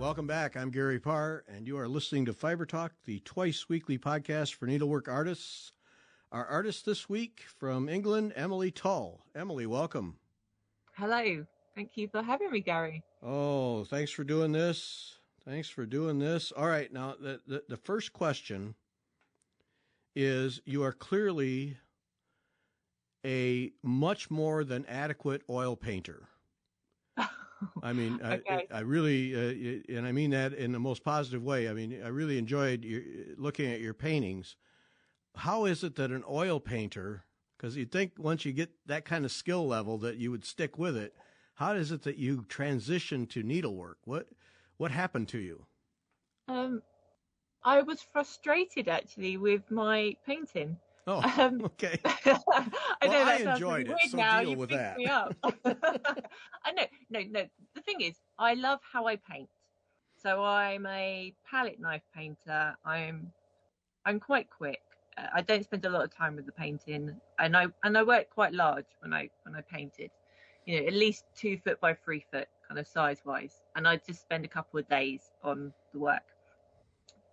Welcome back. I'm Gary Parr, and you are listening to Fiber Talk, the twice-weekly podcast for needlework artists. Our artist this week from England, Emily Tull. Emily, welcome. Hello. Thank you for having me, Gary. Oh, thanks for doing this. All right, now the first question is, you are clearly a much more than adequate oil painter. I mean, okay. I really, and I mean that in the most positive way. I mean, I really enjoyed looking at your paintings. How is it that an oil painter, because you'd think once you get that kind of skill level that you would stick with it, how is it that you transition to needlework? What happened to you? I was frustrated actually with my painting. Oh, okay. I know that sounds enjoyed really it. weird So now. deal You with picked that. me up. I know. No. The thing is, I love how I paint. So I'm a palette knife painter. I'm quite quick. I don't spend a lot of time with the painting, and I work quite large when I painted. You know, at least 2 foot by 3 foot kind of size wise, and I just spend a couple of days on the work.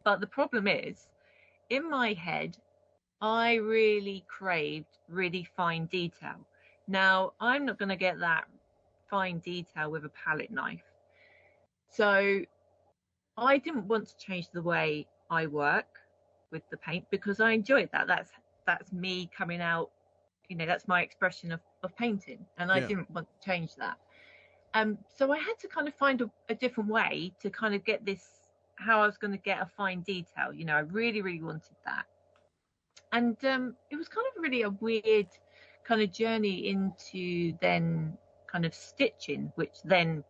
But the problem is, in my head, I really craved really fine detail. Now, I'm not going to get that fine detail with a palette knife. So I didn't want to change the way I work with the paint because I enjoyed that. That's me coming out, you know, that's my expression of painting, and I didn't want to change that. So I had to kind of find a different way to kind of get this, how I was going to get a fine detail. You know, I really, really wanted that. And it was kind of really a weird kind of journey into then kind of stitching, which then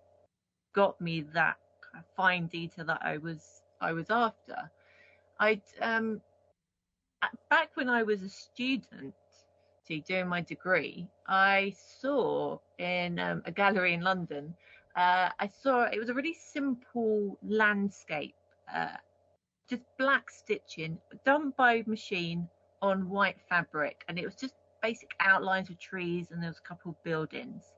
got me that kind of fine detail that I was after. I'd back when I was a student doing my degree, I saw in a gallery in London, I saw it was a really simple landscape, just black stitching done by machine on white fabric, and it was just basic outlines of trees, and there was a couple of buildings.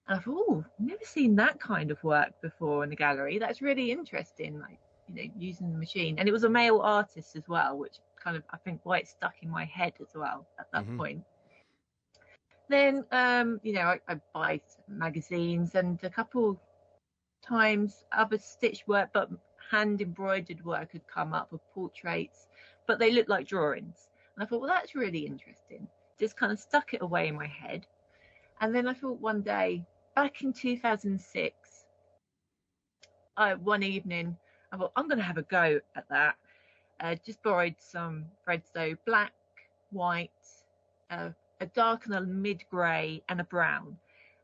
And I thought, oh, I've never seen that kind of work before in a gallery. That's really interesting, like, you know, using the machine. And it was a male artist as well, which kind of, I think, why it stuck in my head as well at that point. Then, you know, I buy magazines, and a couple times other stitch work, but hand embroidered work had come up of portraits, but they looked like drawings. And I thought, well, that's really interesting. Just kind of stuck it away in my head. And then I thought one day, back in 2006, one evening, I thought, I'm going to have a go at that. Just borrowed some threads, though, black, white, a dark and a mid-grey, and a brown.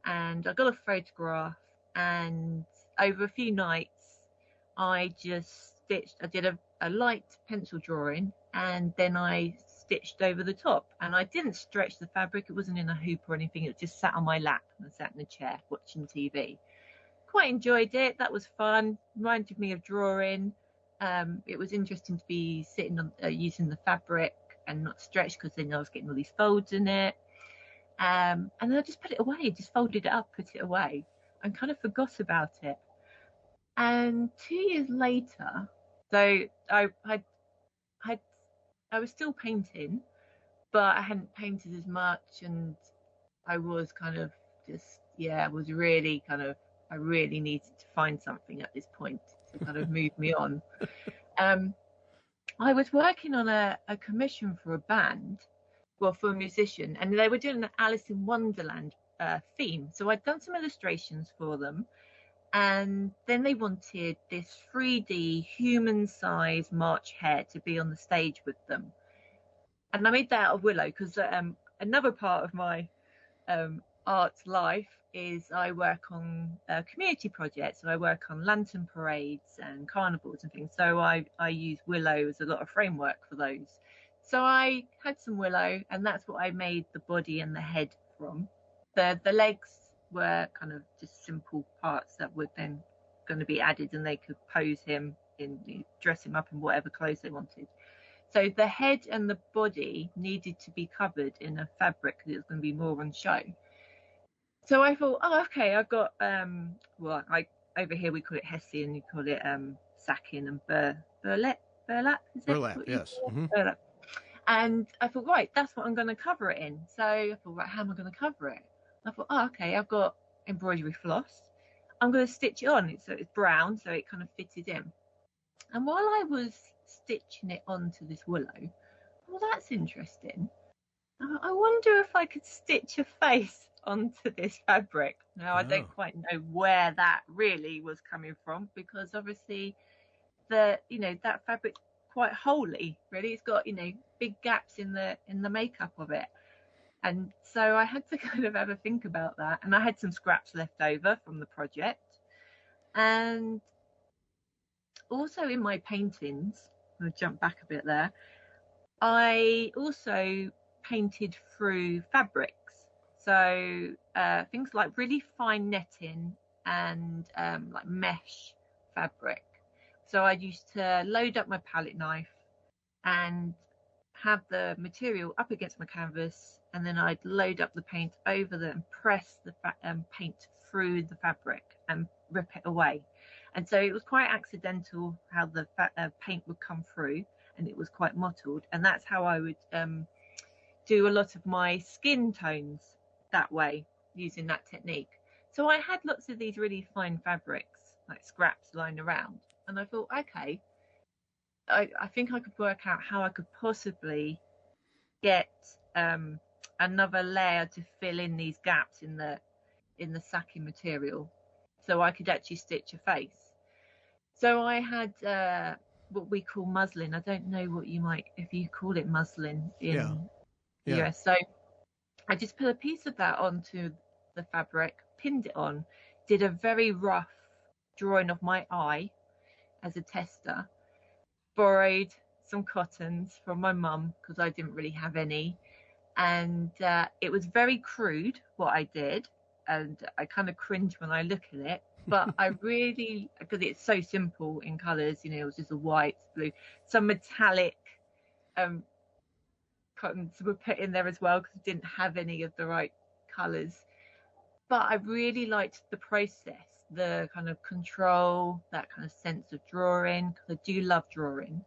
And I got a photograph, and over a few nights, I just stitched. I did a light pencil drawing, and then I stitched over the top. And I didn't stretch the fabric. It wasn't in a hoop or anything. It just sat on my lap, and I sat in a chair watching TV. Quite enjoyed it. That was fun. Reminded me of drawing. It was interesting to be sitting on using the fabric and not stretched, because then I was getting all these folds in it. And then I just put it away, just folded it up, put it away, and kind of forgot about it. And 2 years later, so I was still painting, but I hadn't painted as much, and I was kind of just, was really kind of, I really needed to find something at this point to kind of move me on. I was working on a commission for a band, well, for a musician, and they were doing an Alice in Wonderland theme. So I'd done some illustrations for them, and then they wanted this 3D human-sized March hare to be on the stage with them. And I made that out of willow, because another part of my art life is I work on community projects. So I work on lantern parades and carnivals and things. So I use willow as a lot of framework for those. So I had some willow, and that's what I made the body and the head from. The legs were kind of just simple parts that were then going to be added, and they could pose him in, dress him up in whatever clothes they wanted. So the head and the body needed to be covered in a fabric because it was going to be more on show. So I thought, oh, okay, I've got, I over here we call it hessian, you call it sacking and burlap. Is it? Burlap, yes. Mm-hmm. Burlap. And I thought, right, that's what I'm going to cover it in. So I thought, right, how am I going to cover it? I thought, oh, okay, I've got embroidery floss. I'm going to stitch it on. So it's brown, so it kind of fitted in. And while I was stitching it onto this willow, well, that's interesting. I wonder if I could stitch a face onto this fabric. Now, I don't quite know where that really was coming from, because obviously that fabric's quite holey, really. It's got, big gaps in the makeup of it. And so I had to kind of have a think about that. And I had some scraps left over from the project. And also in my paintings, I'll jump back a bit there, I also painted through fabrics. So things like really fine netting and like mesh fabric. So I used to load up my palette knife and have the material up against my canvas, and then I'd load up the paint over them and press the paint through the fabric and rip it away. And so it was quite accidental how the paint would come through, and it was quite mottled. And that's how I would do a lot of my skin tones that way, using that technique. So I had lots of these really fine fabrics, like scraps lying around. And I thought, okay, I think I could work out how I could possibly get another layer to fill in these gaps in the sacking material, so I could actually stitch a face. So I had what we call muslin. I don't know what if you call it muslin in the US. So I just put a piece of that onto the fabric, pinned it on, did a very rough drawing of my eye as a tester, borrowed some cottons from my mum because I didn't really have any, and it was very crude what I did, and I kind of cringe when I look at it, but I really, because it's so simple in colours, it was just a white, blue, some metallic cottons were put in there as well because I didn't have any of the right colours. But I really liked the process, the kind of control, that kind of sense of drawing, because I do love drawing.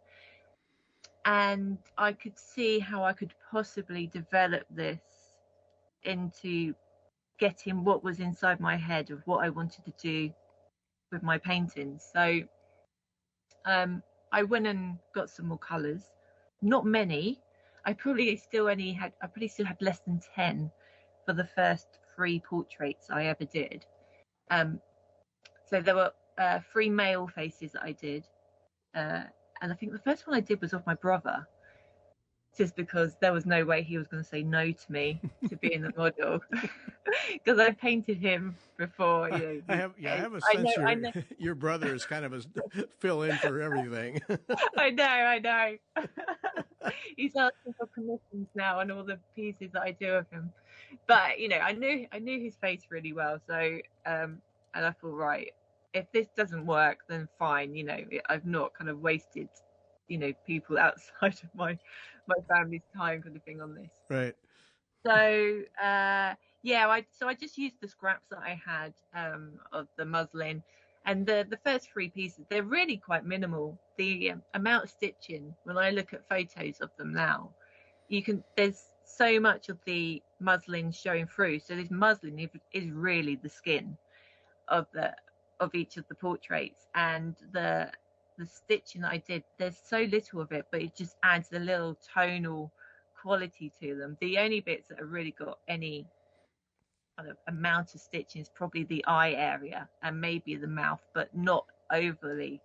And I could see how I could possibly develop this into getting what was inside my head of what I wanted to do with my paintings. So I went and got some more colours, not many. I probably still had less than 10 for the first 3 portraits I ever did. So there were 3 male faces that I did, and I think the first one I did was of my brother, just because there was no way he was going to say no to me to being a model, because I painted him before. I have a sense your brother is kind of a fill in for everything. I know. He's asking for commissions now on all the pieces that I do of him. But I knew his face really well. So and I thought, right, if this doesn't work, then fine. I've not kind of wasted, people outside of my family's time kind of thing on this. Right. So I just used the scraps that I had of the muslin, and the first 3 pieces, they're really quite minimal. The amount of stitching, when I look at photos of them now, there's so much of the muslin showing through. So this muslin is really the skin of each of the portraits, and the stitching that I did, there's so little of it, but it just adds a little tonal quality to them. The only bits that have really got any kind of amount of stitching is probably the eye area and maybe the mouth, but not overly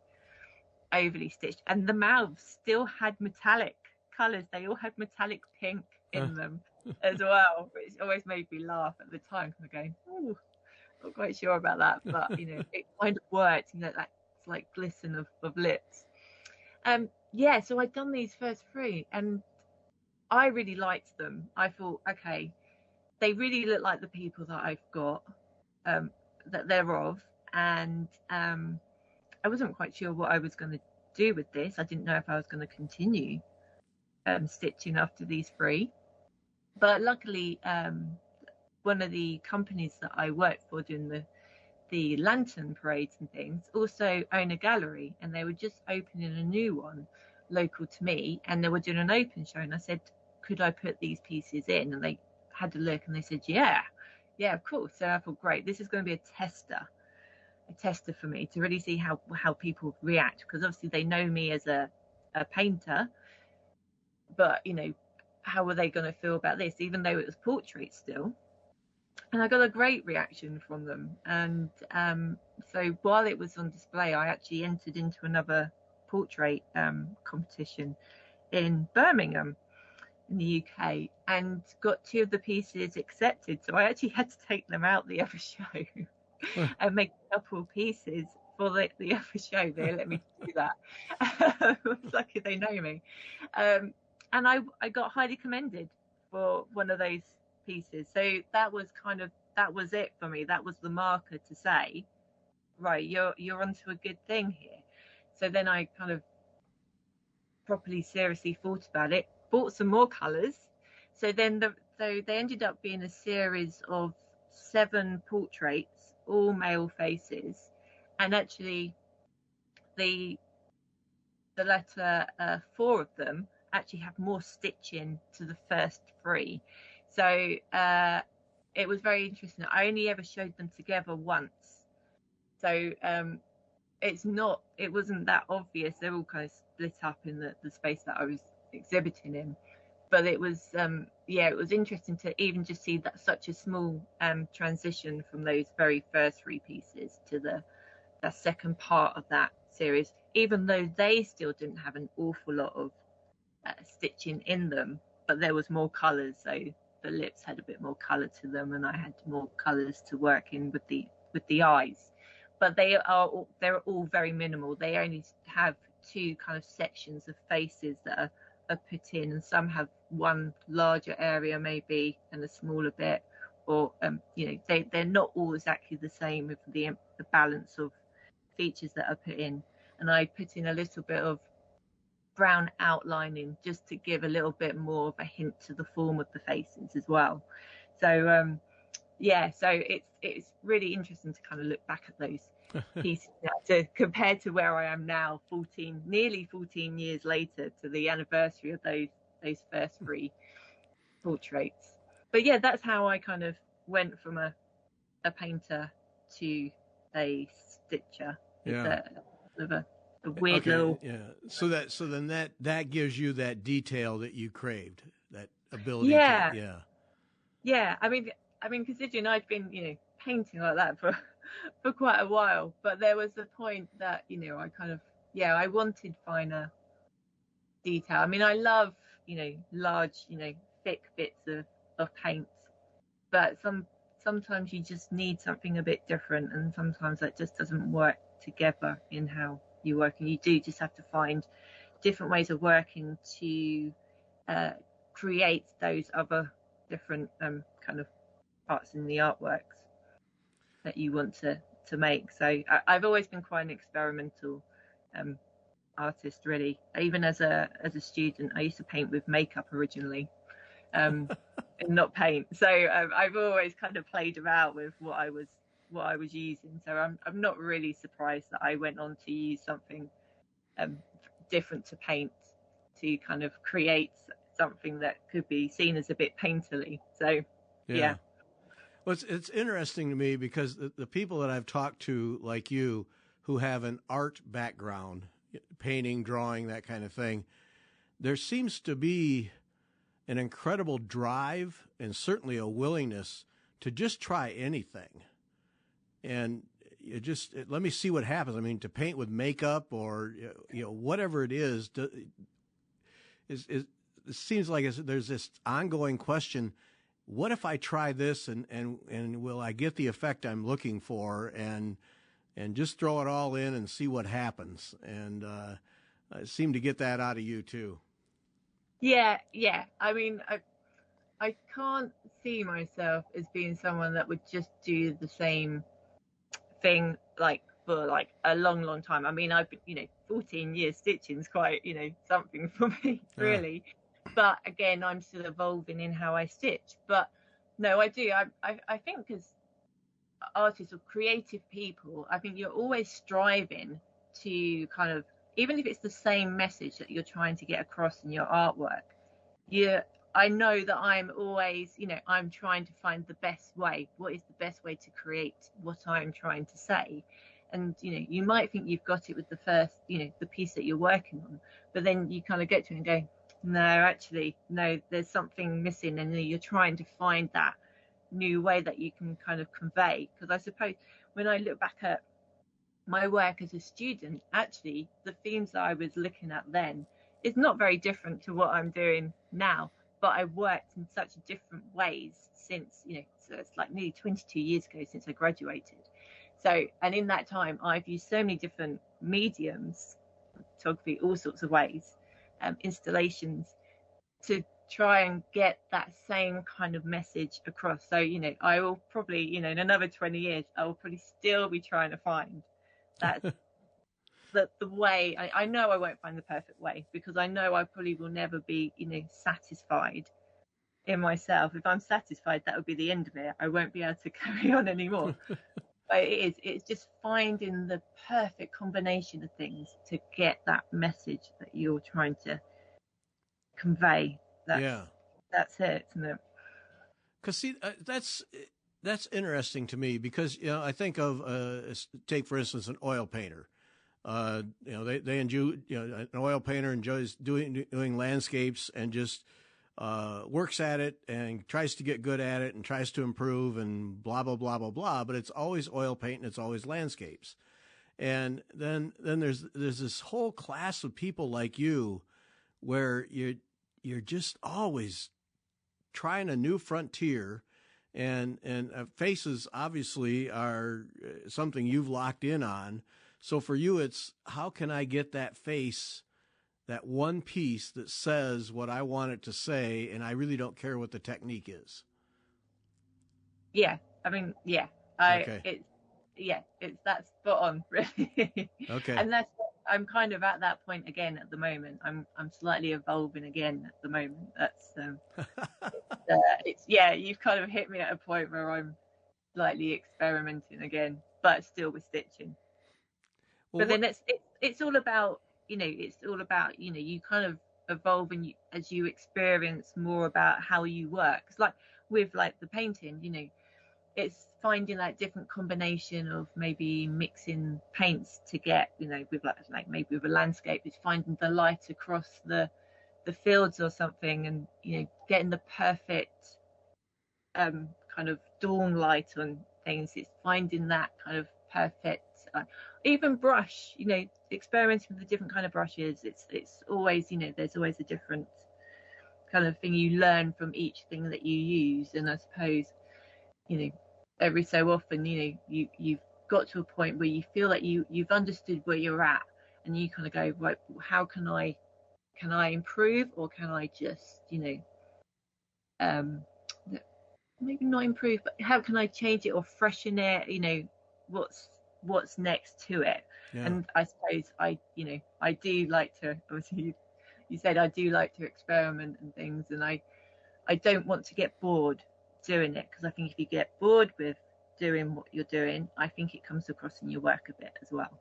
stitched. And the mouths still had metallic colours. They all had metallic pink in them as well, which always made me laugh at the time, kind of going, oh, not quite sure about that, but it kind of worked, that like glisten of lips. So I'd done these first 3 and I really liked them. I thought, okay, they really look like the people that I've got, that they're of, and I wasn't quite sure what I was going to do with this. I didn't know if I was going to continue stitching after these 3, but luckily one of the companies that I worked for doing the lantern parades and things also own a gallery, and they were just opening a new one local to me, and they were doing an open show, and I said, could I put these pieces in? And they had a look and they said, yeah, of course. So I thought, great, this is going to be a tester for me to really see how people react, because obviously they know me as a painter, but how were they going to feel about this, even though it was portrait still. And I got a great reaction from them. And so while it was on display, I actually entered into another portrait competition in Birmingham in the UK, and got 2 of the pieces accepted. So I actually had to take them out the other show and make a couple of pieces for the other show. They let me do that. It's lucky they know me. And I got highly commended for one of those pieces. So that was it for me. That was the marker to say, right, you're onto a good thing here. So then I kind of properly seriously thought about it, bought some more colours. So then they ended up being a series of 7 portraits, all male faces, and actually the latter 4 of them actually have more stitching to the first 3. So it was very interesting. I only ever showed them together once, so it wasn't that obvious. They're all kind of split up in the space that I was exhibiting in, but it was it was interesting to even just see that such a small transition from those very first 3 pieces to the second part of that series, even though they still didn't have an awful lot of stitching in them, but there was more colours. So the lips had a bit more colour to them, and I had more colours to work in with the eyes. But they're all very minimal. They only have 2 kind of sections of faces that are put in, and some have one larger area maybe and a smaller bit, or they're not all exactly the same with the balance of features that are put in. And I put in a little bit of brown outlining just to give a little bit more of a hint to the form of the faces as well. So so it's really interesting to kind of look back at those pieces to compare to where I am now, nearly 14 years later, to the anniversary of those first 3 portraits. But yeah, that's how I kind of went from a painter to a stitcher. Yeah. It's a weird little. Yeah. So then that gives you that detail that you craved, that ability. Yeah. Yeah. Yeah. I mean, considering I'd been, painting like that for quite a while, but there was a point that, I kind of, I wanted finer detail. I mean, I love, large, thick bits of paint, but sometimes you just need something a bit different, and sometimes that just doesn't work together in how you work, and you do just have to find different ways of working to create those other different kind of parts in the artworks that you want to make. So I've always been quite an experimental artist, really. Even as a student, I used to paint with makeup originally, and not paint. So I've always kind of played around with what I was using. So I'm not really surprised that I went on to use something different to paint to kind of create something that could be seen as a bit painterly. So yeah. Well, it's interesting to me because the people that I've talked to, like you, who have an art background, painting, drawing, that kind of thing, there seems to be an incredible drive and certainly a willingness to just try anything. And let me see what happens. I mean, to paint with makeup or, whatever it is, it seems like there's this ongoing question. What if I try this and will I get the effect I'm looking for, and just throw it all in and see what happens? And I seem to get that out of you too. Yeah. I mean, I can't see myself as being someone that would just do the same thing for a long time. I mean, I've been 14 years stitching is quite something for me, really. But again, I'm still evolving in how I stitch. But no, I do. I think because artists or creative people, I think you're always striving to kind of, even if it's the same message that you're trying to get across in your artwork, you I know that I'm always, I'm trying to find the best way. What is the best way to create what I'm trying to say? And you might think you've got it with the first, the piece that you're working on, but then you kind of get to it and go, no, actually, no, there's something missing, and you're trying to find that new way that you can kind of convey. Because I suppose when I look back at my work as a student, actually the themes that I was looking at then is not very different to what I'm doing now, but I worked in such different ways since, so it's like nearly 22 years ago since I graduated. So, and in that time I've used so many different mediums, photography, all sorts of ways, installations, to try and get that same kind of message across. So, I will probably, in another 20 years, I will probably still be trying to find that the way. I know I won't find the perfect way, because I know I probably will never be, satisfied in myself. If I'm satisfied, that would be the end of it. I won't be able to carry on anymore. But it's just finding the perfect combination of things to get that message that you're trying to convey. That's it, isn't it? Because see, that's interesting to me, because I think of take for instance an oil painter. They enjoy, an oil painter enjoys doing landscapes and just works at it and tries to get good at it and tries to improve and blah blah blah blah blah. But it's always oil paint and it's always landscapes. And then there's this whole class of people like you, where you're just always trying a new frontier, and faces obviously are something you've locked in on. So for you, it's how can I get that face, that one piece that says what I want it to say, and I really don't care what the technique is. Yeah, I mean, yeah, Okay. it's that's spot on, really. Okay. And I'm kind of at that point again at the moment. I'm slightly evolving again at the moment. That's you've kind of hit me at a point where I'm slightly experimenting again, but still with stitching. Well, but then it's all about, you kind of evolve, and as you experience more about how you work. It's like with like the painting, it's finding that different combination of maybe mixing paints to get, with like maybe with a landscape, it's finding the light across the fields or something, and getting the perfect kind of dawn light on things. It's finding that kind of perfect, even brush, experimenting with the different kind of brushes. It's always, there's always a different kind of thing you learn from each thing that you use. And I suppose, every so often, you've got to a point where you feel like you've understood where you're at, and you kind of go, right, how can I improve, or can I just, maybe not improve, but how can I change it or freshen it? What's next to it? Yeah. And I suppose I do like to, obviously you said I do like to experiment and things, and I don't want to get bored doing it, because I think if you get bored with doing what you're doing, I think it comes across in your work a bit as well.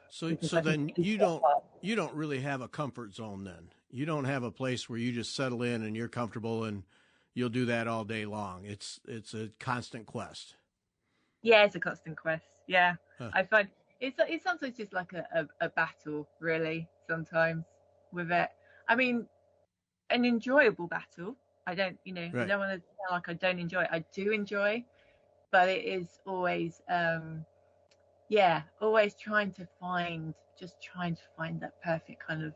So then you don't really have a comfort zone then. You don't have a place where you just settle in and you're comfortable and you'll do that all day long. It's a constant quest. Yeah, it's a constant quest. Yeah. Huh. I find it's sometimes just like a battle, really, sometimes with it. I mean, an enjoyable battle. I don't, right. I don't want to sound like I don't enjoy it. I do enjoy, but it is always, always trying to find that perfect kind of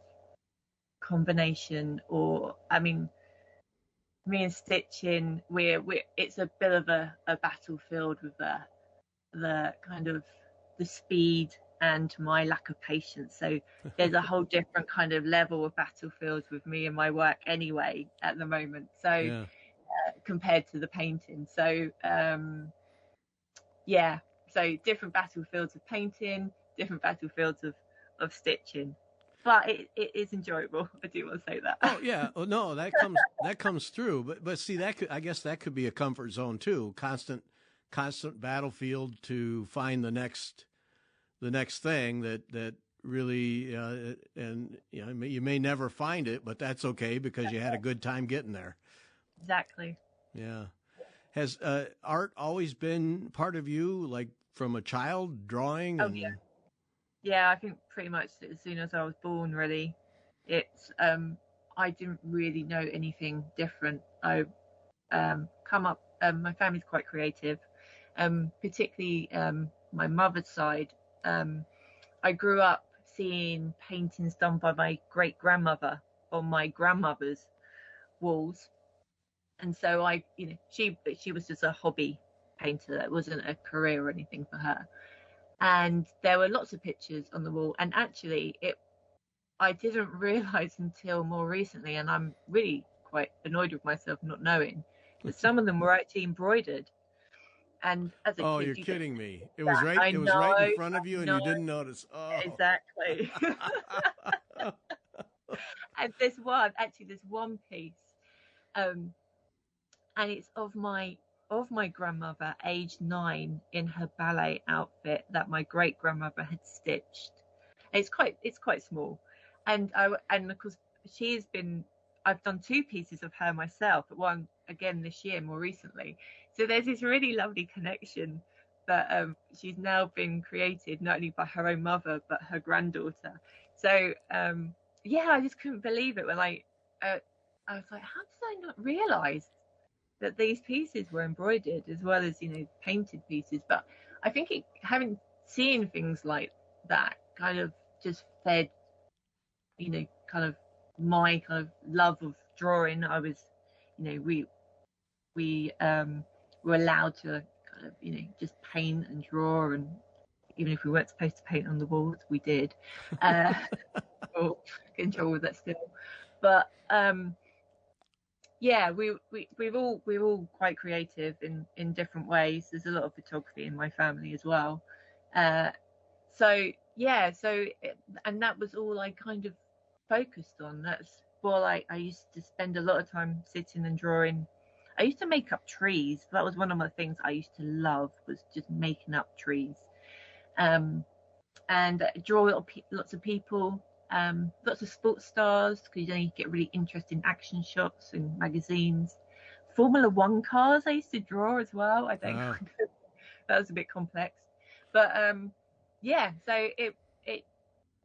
combination. Or, I mean, me and stitching, it's a bit of a battlefield with the kind of the speed and my lack of patience. So there's a whole different kind of level of battlefields with me and my work anyway at the moment. So compared to the painting. So so different battlefields of painting, different battlefields of stitching. But it is enjoyable. I do want to say that. Oh yeah. Oh no, that comes through. But see, I guess that could be a comfort zone too. Constant constant battlefield to find the next thing that really and you may never find it, but that's okay because you had a good time getting there. Exactly. Yeah. Has art always been part of you, like from a child, drawing? Oh And yeah. Yeah, I think pretty much as soon as I was born, really, it's I didn't really know anything different. I come up. My family's quite creative, particularly my mother's side. I grew up seeing paintings done by my great grandmother on my grandmother's walls, and so she was just a hobby painter. It wasn't a career or anything for her. And there were lots of pictures on the wall, and actually it I didn't realize until more recently, and I'm really quite annoyed with myself not knowing that some of them were actually embroidered. And as a oh, kid, you're you don't kidding think me! that. I It was right in know, front of you, I and you know, didn't notice. Oh, exactly. And there's one piece, um, and it's of my grandmother, aged 9, in her ballet outfit that my great grandmother had stitched. It's quite small, and of course she's been. I've done two pieces of her myself, one again this year more recently. So there's this really lovely connection that she's now been created not only by her own mother but her granddaughter. So yeah, I just couldn't believe it when I was like, how did I not realise that these pieces were embroidered as well as painted pieces? But I think having seen things like that kind of just fed kind of my kind of love of drawing. I was we were allowed to kind of just paint and draw, and even if we weren't supposed to paint on the walls, we did. Or control with that still. But yeah, we're all quite creative in different ways. There's a lot of photography in my family as well. Uh, so yeah, and that was all I kind of focused on. That's well, I used to spend a lot of time sitting and drawing. I used to make up trees. That was one of my things I used to love, was just making up trees. Um, and draw lots of people, lots of sports stars, because you get really interesting action shots in magazines. Formula One cars I used to draw as well. I don't oh. that was a bit complex, but yeah. So it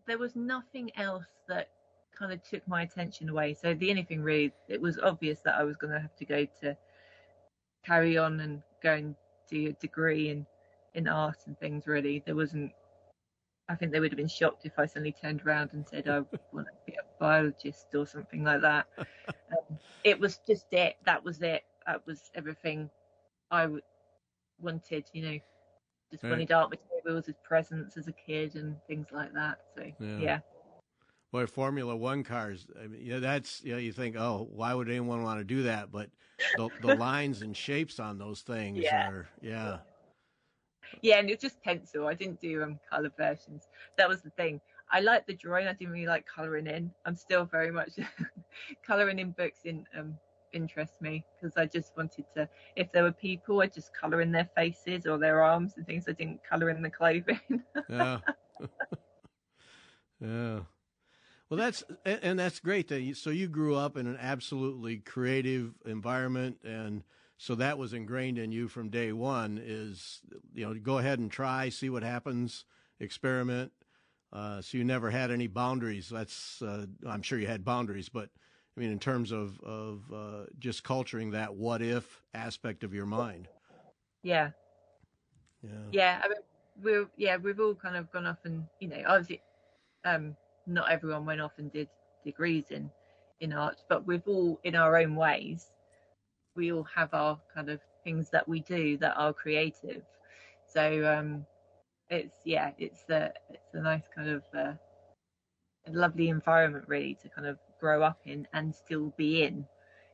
there was nothing else that kind of took my attention away. So the only thing really, it was obvious that I was going to have to go to carry on and go and do a degree in art and things. Really, there wasn't. I think they would have been shocked if I suddenly turned around and said I want to be a biologist or something like that. It was just it. That was it. That was everything I wanted. Just Right. wanted art materials as presents as a kid and things like that. So yeah. Boy, Formula One cars. I mean, that's you think, oh, why would anyone want to do that? But the lines and shapes on those things Yeah. are, yeah. Yeah, and it was just pencil. I didn't do color versions. That was the thing. I liked the drawing. I didn't really like coloring in. I'm still very much coloring in books interest me, because I just wanted to. If there were people, I'd just color in their faces or their arms and things. I didn't color in the clothing. Yeah. Yeah. Well, that's great that so you grew up in an absolutely creative environment, and so that was ingrained in you from day one. Is go ahead and try, see what happens, experiment. So you never had any boundaries. That's I'm sure you had boundaries, but I mean in terms of just culturing that what if aspect of your mind. Yeah. Yeah. Yeah. I mean, we've all kind of gone off and obviously not everyone went off and did degrees in art, but we've all, in our own ways, we all have our kind of things that we do that are creative. So it's a nice kind of a lovely environment really to kind of grow up in and still be in.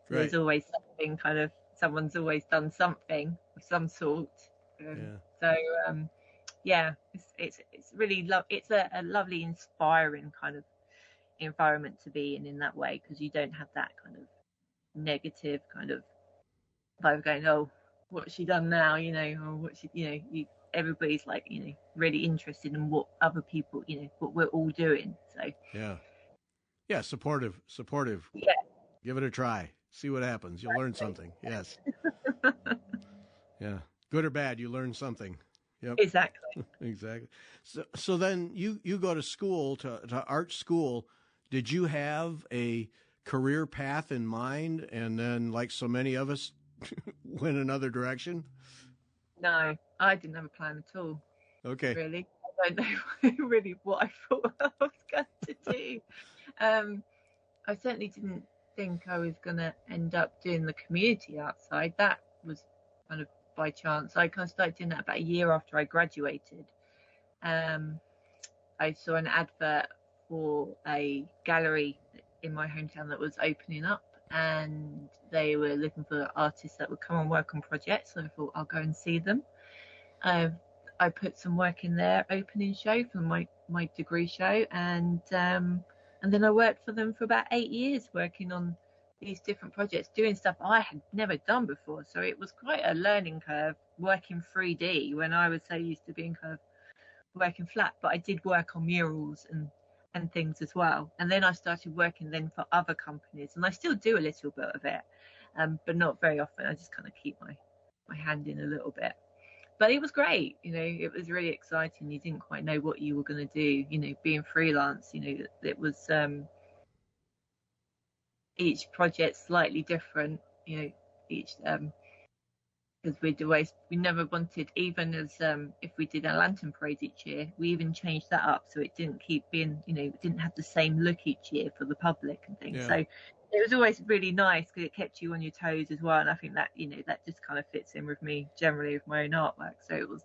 So Right. there's always something kind of, someone's always done something of some sort. Yeah. So yeah, it's really it's a lovely, inspiring kind of environment to be in that way, because you don't have that kind of negative kind of vibe going, oh, what's she done now, or what she, everybody's like, really interested in what other people, what we're all doing. So Yeah. Yeah. Supportive. yeah, Give it a try. See what happens. You'll learn something. Yes. Yeah. Good or bad, you learn something. Yep. exactly. Exactly. So then you go to school, to art school. Did you have a career path in mind, and then, like so many of us, went another direction? No, I didn't have a plan at all, Okay. really. I don't know really what I thought I was going to do. Um, I certainly didn't think I was going to end up doing the community outside. That was kind of by chance. I kind of started doing that about a year after I graduated. Um, I saw an advert for a gallery in my hometown that was opening up, and they were looking for artists that would come and work on projects. So I thought I'll go and see them. Uh, I put some work in their opening show for my degree show, and then I worked for them for about 8 years, working on these different projects, doing stuff I had never done before. So it was quite a learning curve working 3D when I was so used to being kind of working flat. But I did work on murals and things as well. And then I started working then for other companies, and I still do a little bit of it, but not very often. I just kind of keep my hand in a little bit. But it was great, it was really exciting. You didn't quite know what you were going to do, being freelance, it was each project slightly different, each because we never wanted, even as if we did a lantern parade each year, we even changed that up so it didn't keep being, it didn't have the same look each year for the public and things. Yeah. So it was always really nice because it kept you on your toes as well. And I think that, that just kind of fits in with me generally with my own artwork. So it was,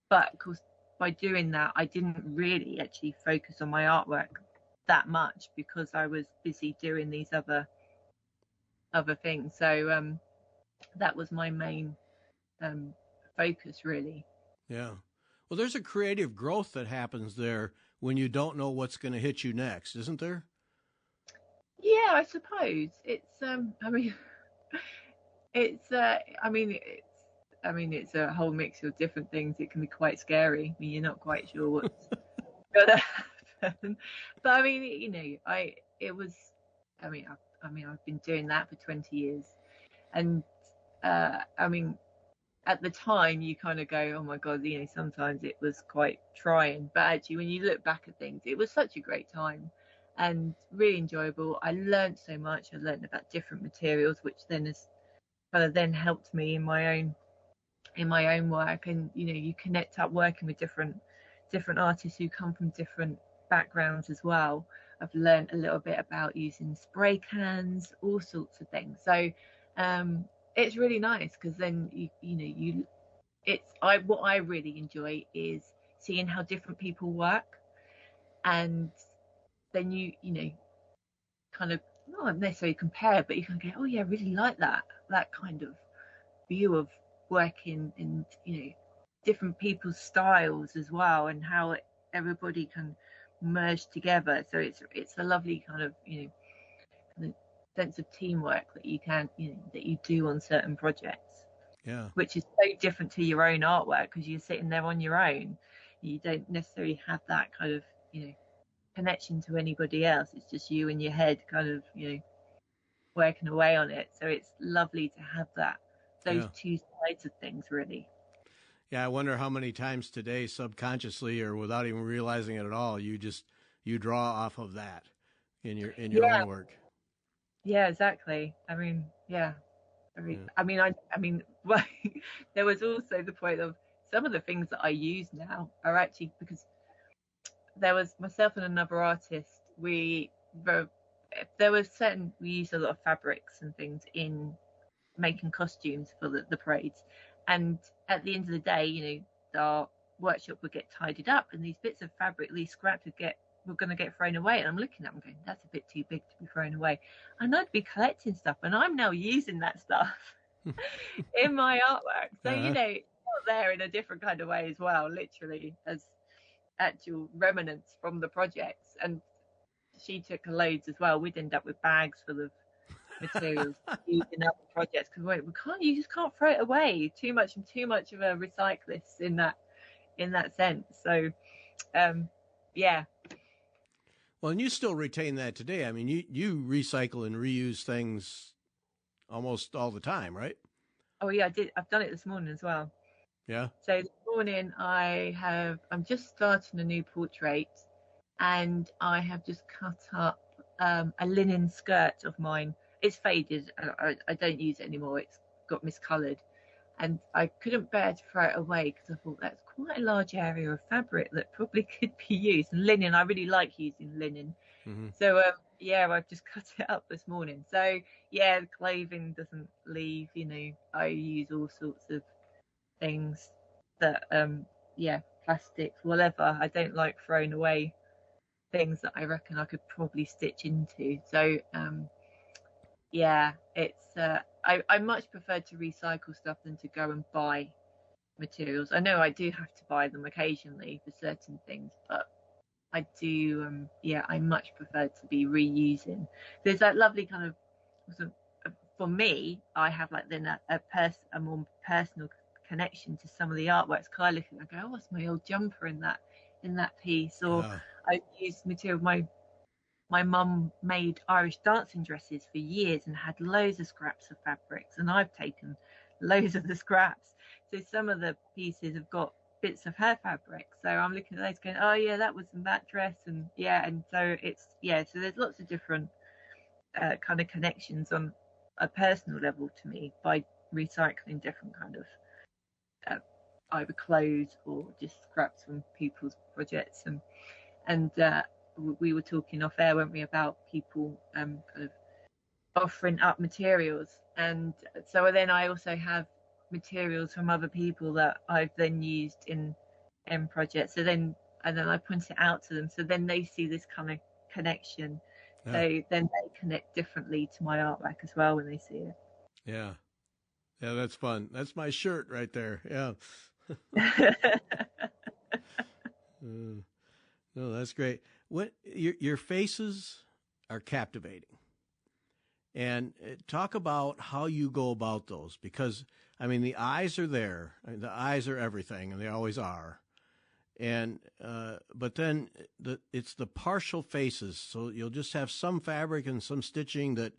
but of course, by doing that, I didn't really actually focus on my artwork that much because I was busy doing these other things. So that was my main focus, really. Yeah. Well, there's a creative growth that happens there when you don't know what's going to hit you next, isn't there? Yeah, I suppose it's. I mean, it's. It's a whole mix of different things. It can be quite scary. I mean, you're not quite sure what's gonna happen. But I mean, it was. I've been doing that for 20 years, and at the time you kind of go, oh my god, sometimes it was quite trying. But actually, when you look back at things, it was such a great time and really enjoyable. I learned so much. I learned about different materials, which then has kind of then helped me in my own work. And you connect up working with different artists who come from different backgrounds as well. I've learned a little bit about using spray cans, all sorts of things. So it's really nice because then what I really enjoy is seeing how different people work, and then you kind of not necessarily compare, but you can go, oh yeah, I really like that kind of view of working and different people's styles as well, and how everybody can merge together. So it's a lovely kind of kind of sense of teamwork that you can that you do on certain projects. Yeah. Which is so different to your own artwork because you're sitting there on your own. You don't necessarily have that kind of connection to anybody else. It's just you in your head kind of working away on it. So it's lovely to have those two sides of things, really. Yeah, I wonder how many times today, subconsciously or without even realizing it at all, you draw off of that in your own work. Yeah, exactly. I mean, yeah. Well, there was also the point of some of the things that I use now are actually because there was myself and another artist. We used a lot of fabrics and things in making costumes for the parades, and at the end of the day, our workshop would get tidied up, and these bits of fabric, these scraps were going to get thrown away. And I'm looking at them going, that's a bit too big to be thrown away. And I'd be collecting stuff, and I'm now using that stuff in my artwork. So it's there in a different kind of way as well, literally as actual remnants from the projects. And she took loads as well. We'd end up with bags full of materials to use in other projects because you just can't throw it away. Too much of a recyclist in that sense. So, yeah. Well, and you still retain that today. I mean, you recycle and reuse things almost all the time, right? Oh yeah, I did. I've done it this morning as well. Yeah. So this morning I'm just starting a new portrait, and I have just cut up a linen skirt of mine. It's faded. I don't use it anymore. It's got miscoloured, and I couldn't bear to throw it away because I thought that's quite a large area of fabric that probably could be used. And linen, I really like using linen. Mm-hmm. So yeah, I've just cut it up this morning. So yeah, the clothing doesn't leave. I use all sorts of things that yeah, plastics, whatever. I don't like throwing away things that I reckon I could probably stitch into. So yeah, it's I much prefer to recycle stuff than to go and buy materials. I know I do have to buy them occasionally for certain things, but I do yeah, I much prefer to be reusing. There's that lovely kind of, for me, I have like then a more personal connection to some of the artworks. Because I look at it and go, oh, it's my old jumper in that piece, or I use material. My mum made Irish dancing dresses for years and had loads of scraps of fabrics, and I've taken loads of the scraps. So some of the pieces have got bits of her fabric. So I'm looking at those going, oh yeah, that was in that dress, and yeah, and so it's so there's lots of different kind of connections on a personal level to me by recycling different kind of either clothes or just scraps from people's projects. And we were talking off air, weren't we, about people kind of offering up materials, and so then I also have materials from other people that I've then used in projects. So then I point it out to them, so then they see this kind of connection. Yeah. So then they connect differently to my artwork as well when they see it. Yeah, that's fun. That's my shirt right there. Yeah. No, that's great. What your faces are captivating, and talk about how you go about those, because I mean the eyes are there. I mean, the eyes are everything, and they always are. And but then it's the partial faces. So you'll just have some fabric and some stitching that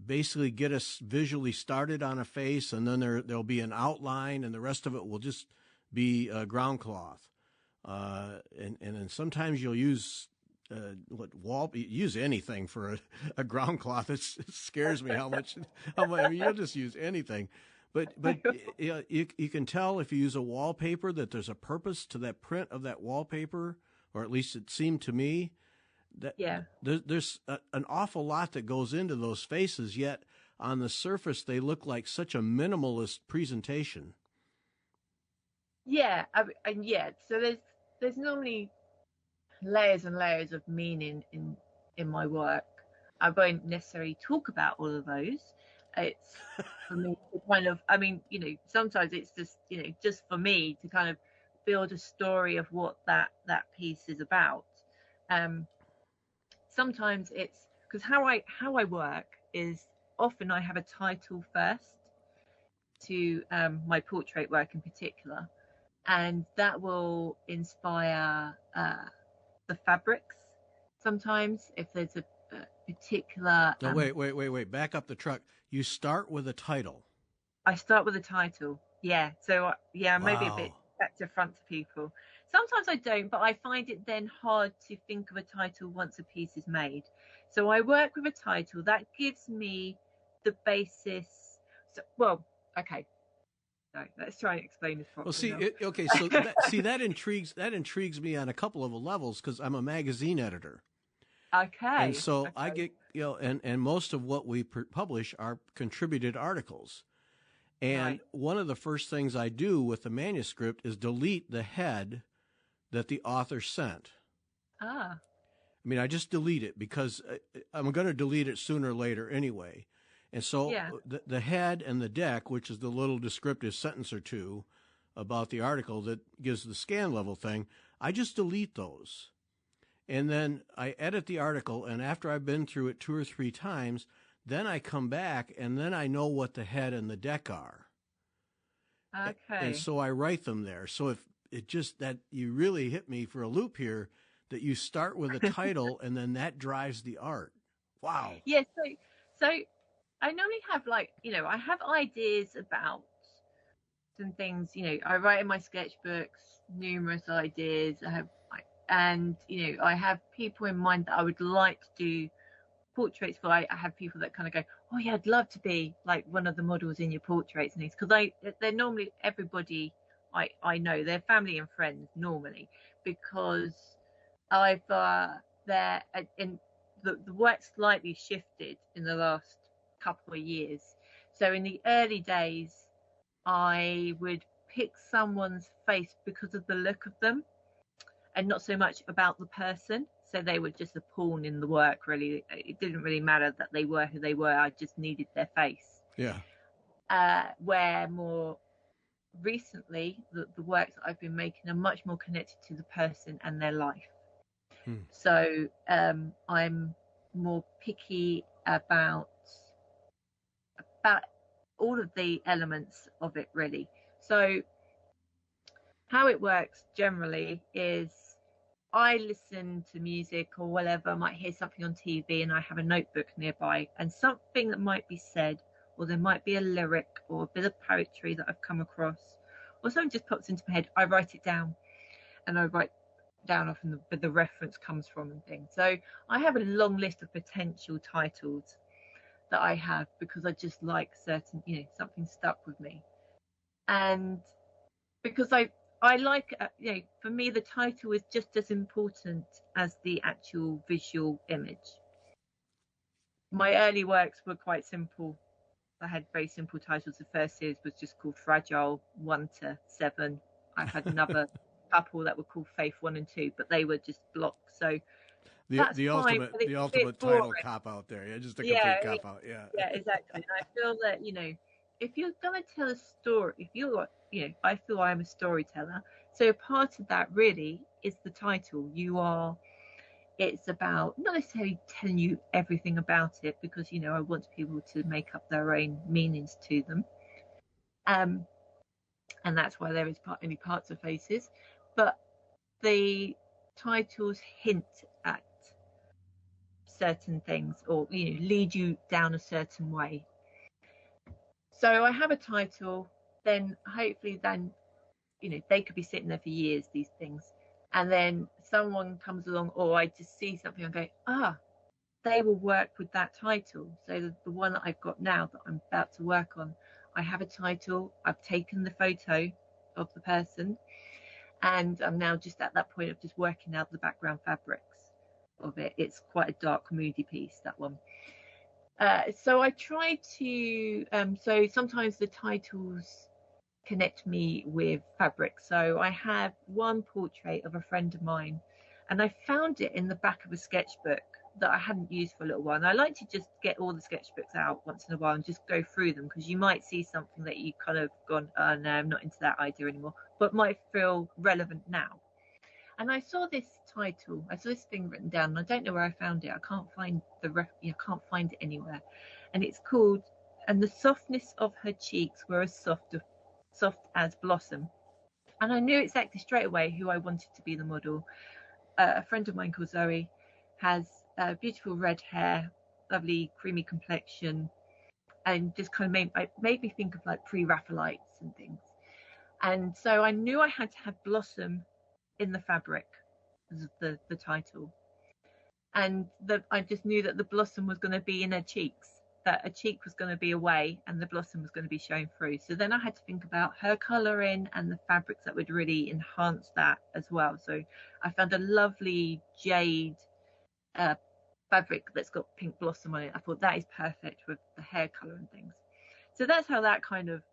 basically get us visually started on a face, and then there'll be an outline, and the rest of it will just be ground cloth. And then sometimes you'll use use anything for a ground cloth. It scares me how much. I mean, you'll just use anything. But you can tell if you use a wallpaper that there's a purpose to that print of that wallpaper, or at least it seemed to me. That there's an awful lot that goes into those faces, yet on the surface they look like such a minimalist presentation. Yeah, so there's normally layers and layers of meaning in my work. I won't necessarily talk about all of those. It's for me to kind of, I mean, sometimes it's just, just for me to kind of build a story of what that piece is about. Sometimes it's because how I work is often I have a title first to my portrait work in particular, and that will inspire the fabrics. Sometimes if there's a particular no, wait, back up the truck. You start with a title. I start with a title, yeah. So yeah, maybe a bit back to front to people. Sometimes I don't, but I find it then hard to think of a title once a piece is made. So I work with a title that gives me the basis. So, well, okay. No, let's try and explain this properly. Well, so that intrigues me on a couple of levels, because I'm a magazine editor. Okay. And so I get, and most of what we publish are contributed articles. And one of the first things I do with the manuscript is delete the head that the author sent. I mean, I just delete it because I'm going to delete it sooner or later anyway. And so the head and the deck, which is the little descriptive sentence or two about the article that gives the scan level thing, I just delete those. And then I edit the article, and after I've been through it 2 or 3 times, Then I come back, and then I know what the head and the deck are. Okay. And so I write them there. So if it just that you really hit me for a loop here, that you start with a title and then that drives the art. Wow. Yeah. So I normally have like, I have ideas about some things. I write in my sketchbooks numerous ideas. I have people in mind that I would like to do portraits for. I have people that kind of go, oh yeah, I'd love to be like one of the models in your portraits and things, because they're normally everybody I know, they're family and friends normally, because I've they're in the work slightly shifted in the last couple of years. So in the early days, I would pick someone's face because of the look of them and not so much about the person. So they were just a pawn in the work, really. It didn't really matter that they were who they were. I just needed their face. Yeah. Where more recently, the works that I've been making are much more connected to the person and their life. So I'm more picky about all of the elements of it, really. So how it works generally is I listen to music or whatever. I might hear something on TV and I have a notebook nearby, and something that might be said, or there might be a lyric or a bit of poetry that I've come across, or something just pops into my head. I write it down, and I write down often the reference comes from and things. So I have a long list of potential titles that I have because I just like certain, something stuck with me. And because I like, for me, the title is just as important as the actual visual image. My early works were quite simple. I had very simple titles. The first series was just called Fragile 1 to 7. I've had another couple that were called Faith 1 and 2, but they were just blocks. So that's the fine, ultimate title cop out there. Yeah, just a complete cop out. Yeah. Yeah, exactly. And I feel that, if you're going to tell a story, I feel I'm a storyteller. So part of that really is the title. It's about not necessarily telling you everything about it, because, I want people to make up their own meanings to them. And that's why there is only parts of faces. But the titles hint at certain things, or lead you down a certain way. So I have a title, then hopefully they could be sitting there for years, these things, and then someone comes along, or I just see something and go, they will work with that title. So the one that I've got now that I'm about to work on, I have a title, I've taken the photo of the person, and I'm now just at that point of just working out the background fabrics of it. It's quite a dark, moody piece, that one. So I try to, so sometimes the titles connect me with fabric. So I have one portrait of a friend of mine, and I found it in the back of a sketchbook that I hadn't used for a little while. And I like to just get all the sketchbooks out once in a while and just go through them, because you might see something that you kind of gone, oh no, I'm not into that idea anymore, but might feel relevant now. And I saw this title, I saw this thing written down, and I don't know where I found it. I can't find can't find it anywhere. And it's called, "And the softness of her cheeks were as soft as blossom." And I knew exactly straight away who I wanted to be the model. A friend of mine called Zoe has beautiful red hair, lovely creamy complexion, and just kind of made me think of like pre-Raphaelites and things. And so I knew I had to have blossom in the fabric as the title. And I just knew that the blossom was going to be in her cheeks, that a cheek was going to be away and the blossom was going to be showing through. So then I had to think about her colouring and the fabrics that would really enhance that as well. So I found a lovely jade fabric that's got pink blossom on it. I thought that is perfect with the hair colour and things. So that's how that kind of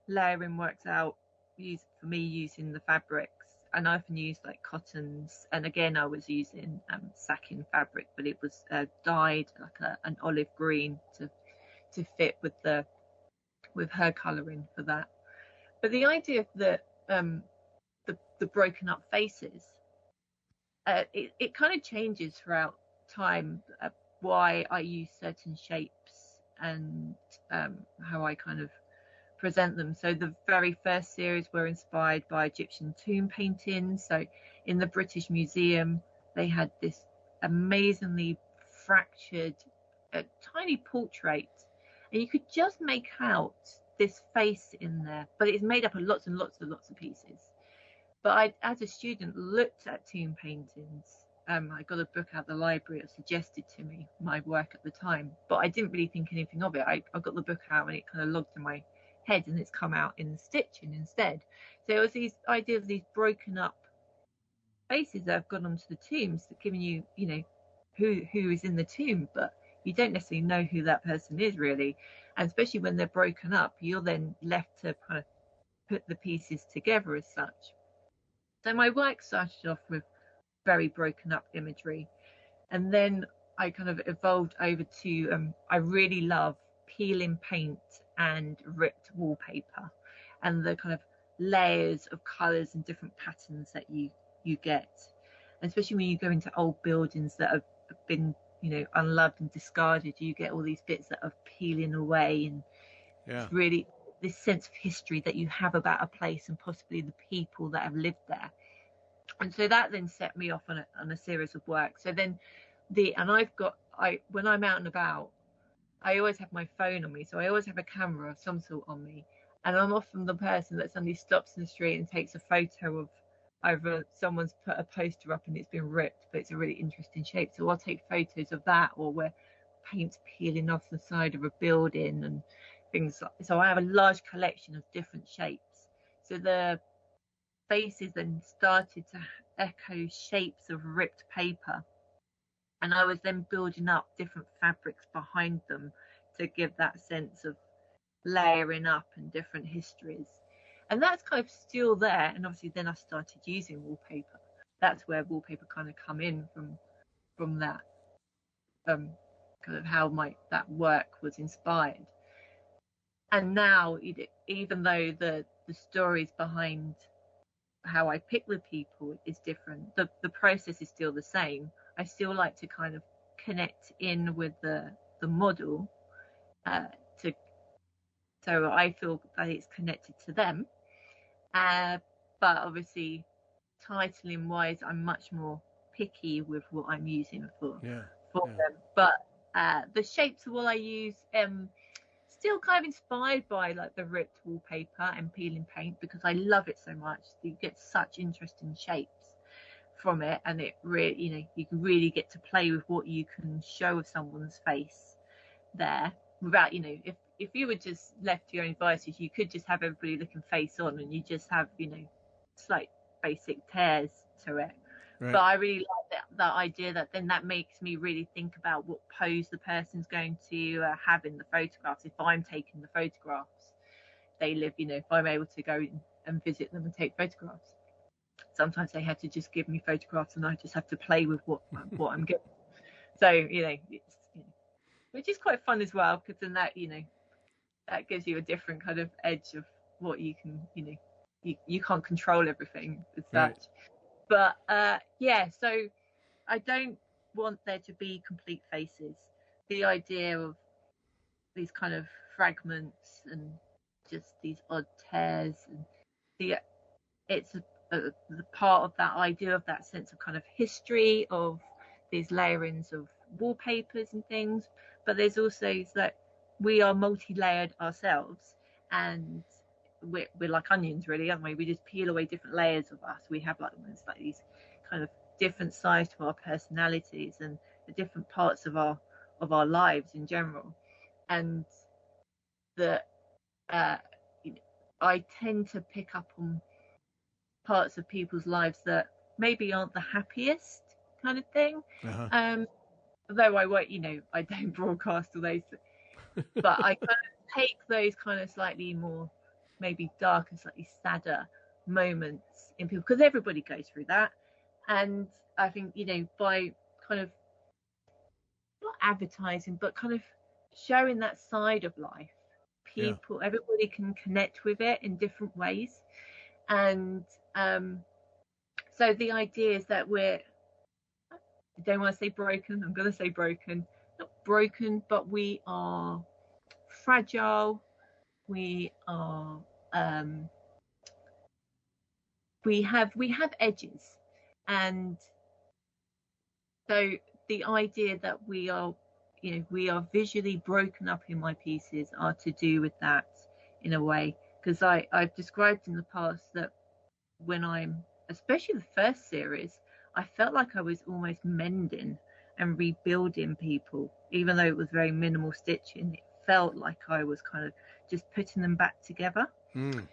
layering works out for me, using the fabrics. And I often use like cottons, and again I was using sacking fabric, but it was dyed like an olive green to fit with her colouring for that. But the idea of the broken up faces, it kind of changes throughout time, why I use certain shapes and how I kind of present them. So the very first series were inspired by Egyptian tomb paintings. So in the British Museum, they had this amazingly fractured tiny portrait, and you could just make out this face in there, but it's made up of lots and lots of pieces. But I, as a student, looked at tomb paintings. I got a book out of the library that suggested to me my work at the time, but I didn't really think anything of it. I got the book out and it kind of logged in my head, and it's come out in stitching instead. So it was these idea of these broken up faces that have gone onto the tombs, that giving you, who is in the tomb, but you don't necessarily know who that person is really. And especially when they're broken up, you're then left to kind of put the pieces together as such. So my work started off with very broken up imagery, and then I kind of evolved over to I really love peeling paint and ripped wallpaper, and the kind of layers of colors and different patterns that you get, and especially when you go into old buildings that have been unloved and discarded, you get all these bits that are peeling away, and it's really this sense of history that you have about a place and possibly the people that have lived there. And so that then set me off on a series of work. So then when I'm out and about, I always have my phone on me, so I always have a camera of some sort on me, and I'm often the person that suddenly stops in the street and takes a photo of either someone's put a poster up and it's been ripped, but it's a really interesting shape, so I'll take photos of that, or where paint's peeling off the side of a building and things like. So I have a large collection of different shapes. So the faces then started to echo shapes of ripped paper, and I was then building up different fabrics behind them to give that sense of layering up and different histories. And that's kind of still there. And obviously then I started using wallpaper. That's where wallpaper kind of come in from that kind of how that work was inspired. And now, even though the stories behind how I pick the people is different, the process is still the same. I still like to kind of connect in with the model, so I feel that it's connected to them. But obviously, titling wise, I'm much more picky with what I'm using for them. But the shapes of what I use, still kind of inspired by like the ripped wallpaper and peeling paint, because I love it so much. You get such interesting shapes from it, and it really, you can really get to play with what you can show of someone's face there without, if you were just left to your own devices, you could just have everybody looking face on and you just have, slight basic tears to it. Right. But I really like that idea, that then that makes me really think about what pose the person's going to have in the photographs. If I'm taking the photographs, they live, if I'm able to go and visit them and take photographs. Sometimes they have to just give me photographs and I just have to play with what I'm getting. So, it's, which is quite fun as well, because then that, that gives you a different kind of edge of what you can, you can't control everything as such. But so I don't want there to be complete faces. The idea of these kind of fragments and just these odd tears, and it's the part of that idea of that sense of kind of history of these layerings of wallpapers and things. But there's also that we are multi-layered ourselves, and we're like onions, really, aren't we? We just peel away different layers of us. We have like these kind of different sides to our personalities and the different parts of our lives in general. And that I tend to pick up on parts of people's lives that maybe aren't the happiest kind of thing. Though I won't, I don't broadcast all those, but I kind of take those kind of slightly more maybe dark and slightly sadder moments in people, because everybody goes through that. And I think, by kind of not advertising, but kind of showing that side of life, everybody can connect with it in different ways. And so the idea is that I don't want to say broken, I'm going to say broken, not broken, but we are fragile. We are we have edges, and so the idea that we are visually broken up in my pieces are to do with that in a way, because I've described in the past that when I'm, especially the first series, I felt like I was almost mending and rebuilding people, even though it was very minimal stitching. It felt like I was kind of just putting them back together. And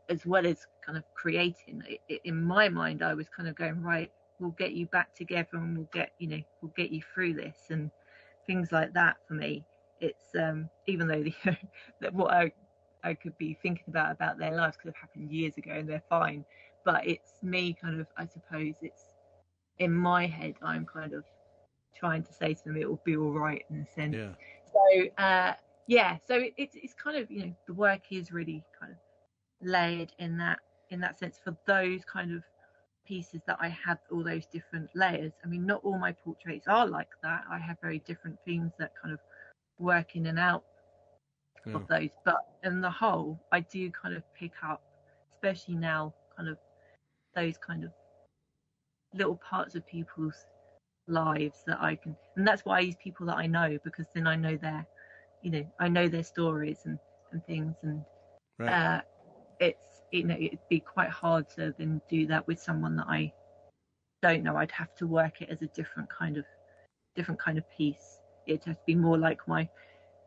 as well as kind of creating it, in my mind, I was kind of going, right, we'll get you back together, and we'll get you through this, and things like that. For me, it's even though that what I could be thinking about their lives could have happened years ago and they're fine, but it's me kind of, I suppose it's in my head, I'm kind of trying to say to them it will be all right in a sense. So it's kind of, the work is really kind of layered in that sense for those kind of pieces that I have all those different layers. I mean, not all my portraits are like that. I have very different themes that kind of work in and out of those, but in the whole, I do kind of pick up, especially now, kind of those kind of little parts of people's lives that I can, and that's why I use people that I know, because then I know their stories and things, and it'd be quite hard to then do that with someone that I don't know. I'd have to work it as a different kind of piece. It'd have to be more like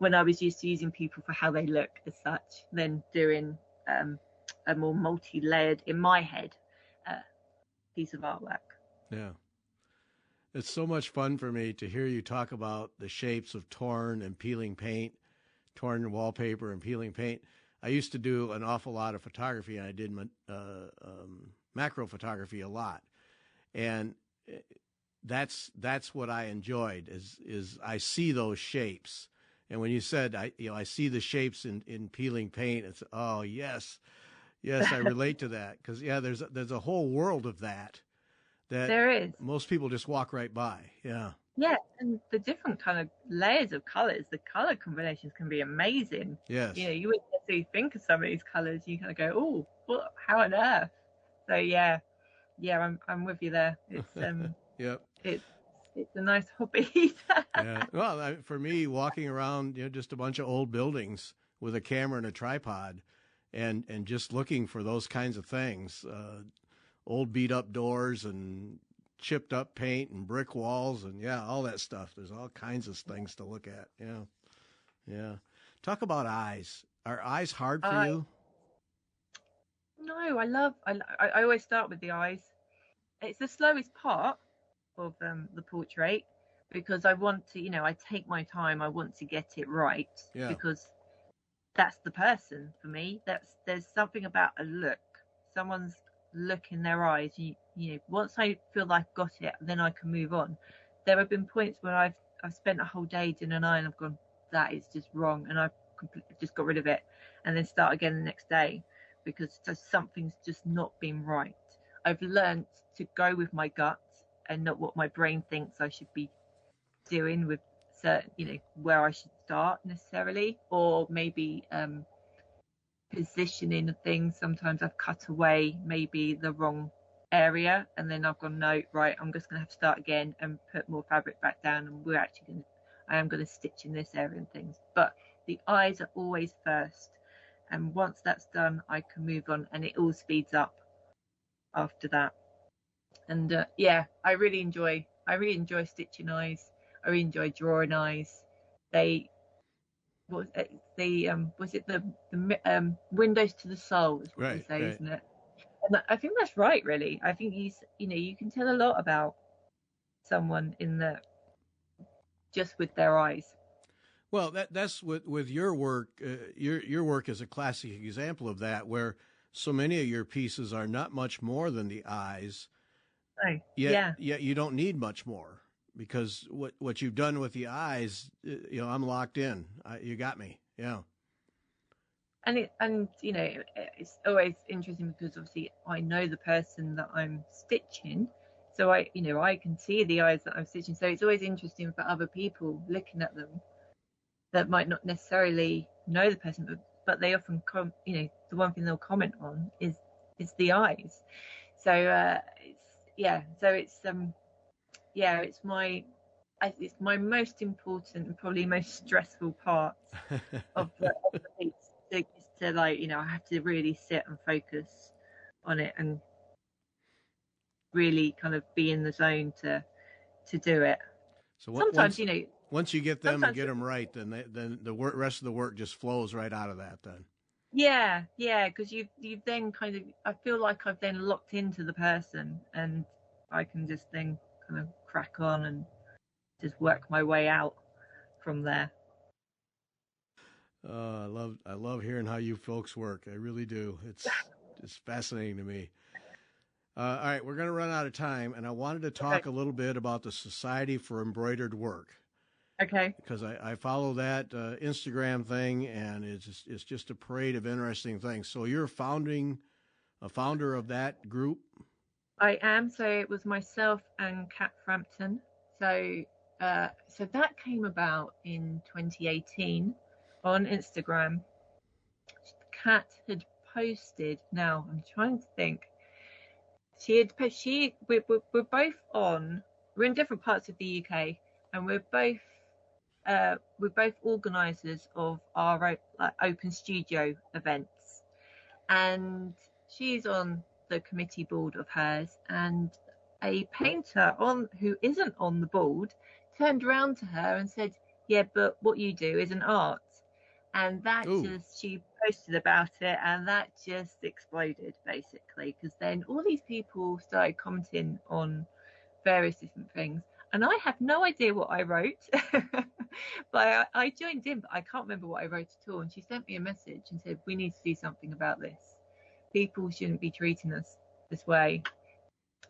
when I was used to using people for how they look as such, then doing a more multi-layered, in my head, piece of artwork. Yeah. It's so much fun for me to hear you talk about the shapes of torn and peeling paint, torn wallpaper and peeling paint. I used to do an awful lot of photography, and I did macro photography a lot. And that's what I enjoyed is I see those shapes. And when you said I see the shapes in peeling paint, it's yes, I relate to that, because there's a whole world of that there is. Most people just walk right by. Yeah, and the different kind of layers of colors, the color combinations can be amazing. Yes. You wouldn't necessarily think of some of these colors. You kind of go, oh, what? How on earth? So yeah, I'm with you there. It's yep. It's a nice hobby. Yeah. Well, for me, walking around, just a bunch of old buildings with a camera and a tripod, and just looking for those kinds of things, old beat up doors and chipped up paint and brick walls and all that stuff. There's all kinds of things to look at. Yeah. Talk about eyes. Are eyes hard for you? No, I always start with the eyes. It's the slowest part of the portrait, because I want to, I take my time. I want to get it right, because that's the person for me. There's something about a look, someone's look in their eyes. Once I feel like I've got it, then I can move on. There have been points where I've spent a whole day doing an eye and I've gone, that is just wrong, and I've completely just got rid of it, and then start again the next day, because something's just not been right. I've learned to go with my gut and not what my brain thinks I should be doing with certain, where I should start necessarily, or maybe positioning of things. Sometimes I've cut away maybe the wrong area, and then I've gone, no, right, I'm just gonna have to start again and put more fabric back down, and I am gonna stitch in this area and things. But the eyes are always first, and once that's done, I can move on, and it all speeds up after that. And I really enjoy stitching eyes. I really enjoy drawing eyes. Was it the windows to the soul, is what they say, right. Isn't it? And I think that's right, really. I think you can tell a lot about someone just with their eyes. Well, that's with your work. Your work is a classic example of that, where so many of your pieces are not much more than the eyes. Right. Yet you don't need much more, because what you've done with the eyes, I'm locked in. You got me. Yeah. And it's always interesting, because obviously I know the person that I'm stitching, so I can see the eyes that I'm stitching. So it's always interesting for other people looking at them that might not necessarily know the person, but they often the one thing they'll comment on is the eyes. So it's my most important and probably most stressful part of the piece, is to I have to really sit and focus on it and really kind of be in the zone to do it. So sometimes once you get them and get them right, then the rest of the work just flows right out of that. Then because you've then kind of, I feel like I've then locked into the person, and I can just then kind of crack on and just work my way out from there. I love hearing how you folks work. I really do. It's fascinating to me. All right, we're going to run out of time, and I wanted to talk a little bit about the Society for Embroidered Work. Okay. Because I follow that Instagram thing, and it's just a parade of interesting things. So you're a founder of that group? I am. So it was myself and Kat Frampton. So that came about in 2018 on Instagram. Kat had posted. Now I'm trying to think. We're both on. We're in different parts of the UK, and we're both organisers of our open studio events. And she's on the committee board of hers, and a painter who isn't on the board turned around to her and said, "Yeah, but what you do is an art." And that she posted about it, and that just exploded, basically, because then all these people started commenting on various different things, and I have no idea what I wrote. But I joined in, but I can't remember what I wrote at all. And she sent me a message and said, "We need to do something about this. People shouldn't be treating us this way,"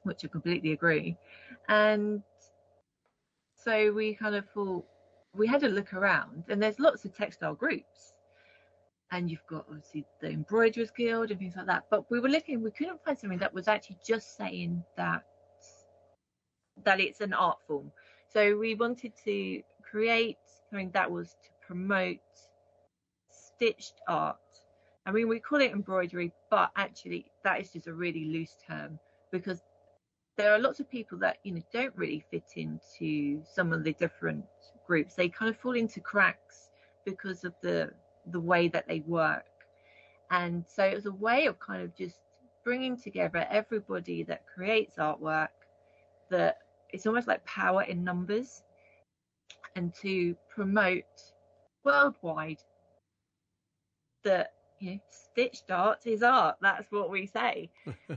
which I completely agree. And so we kind of thought, we had a look around, and there's lots of textile groups, and you've got obviously the Embroiderers Guild and things like that, but we were looking, we couldn't find something that was actually just saying that it's an art form. So we wanted to create something that was to promote stitched art. I mean, we call it embroidery, but actually that is just a really loose term, because there are lots of people that don't really fit into some of the different groups. They kind of fall into cracks because of the way that they work. And so it was a way of kind of just bringing together everybody that creates artwork, that it's almost like power in numbers, and to promote worldwide that stitched art is art. That's what we say.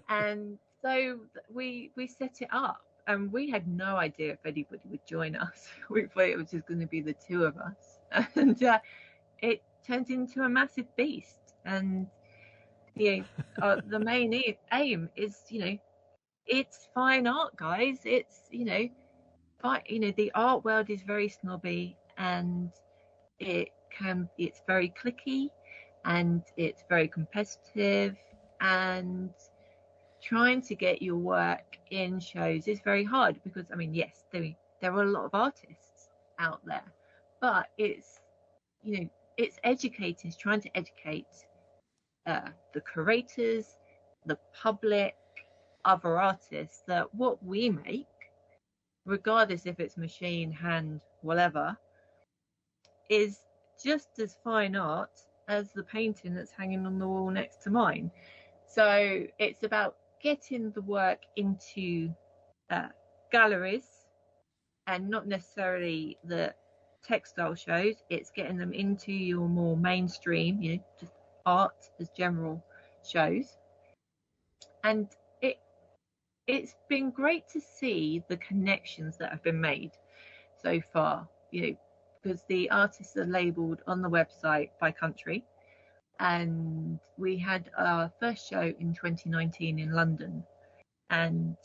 And so we set it up, and we had no idea if anybody would join us. We thought it was just going to be the two of us, and it turned into a massive beast. And the main aim is, it's fine art, guys. It's the art world is very snobby, and it's very cliquey, and it's very competitive, and trying to get your work in shows is very hard, because yes, there are a lot of artists out there, but it's trying to educate the curators, the public, other artists, that what we make, regardless if it's machine, hand, whatever, is just as fine art as the painting that's hanging on the wall next to mine. So it's about getting the work into galleries, and not necessarily the textile shows. It's getting them into your more mainstream, just art as general shows. And it's been great to see the connections that have been made so far, because the artists are labelled on the website by country. And we had our first show in 2019 in London, and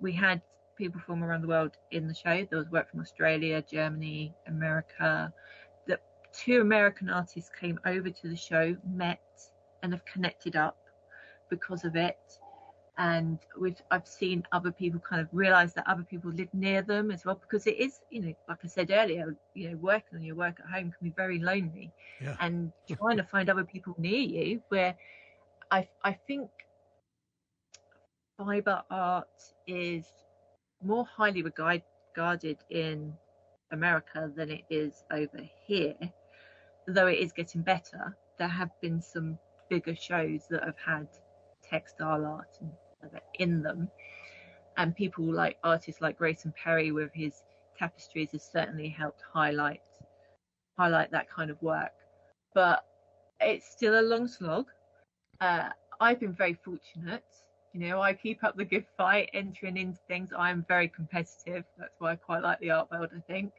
we had people from around the world in the show. There was work from Australia, Germany, America. The 2 American artists came over to the show, met, and have connected up because of it. And I've seen other people kind of realize that other people live near them as well, because it is, like I said earlier, working on your work at home can be very lonely. Yeah. And trying to find other people near you, where I think fiber art is more highly regarded in America than it is over here, though it is getting better. There have been some bigger shows that have had textile art in them, and people like artists like Grayson Perry with his tapestries has certainly helped highlight that kind of work. But it's still a long slog. I've been very fortunate. I keep up the good fight, entering into things. I'm very competitive. That's why I quite like the art world, I think.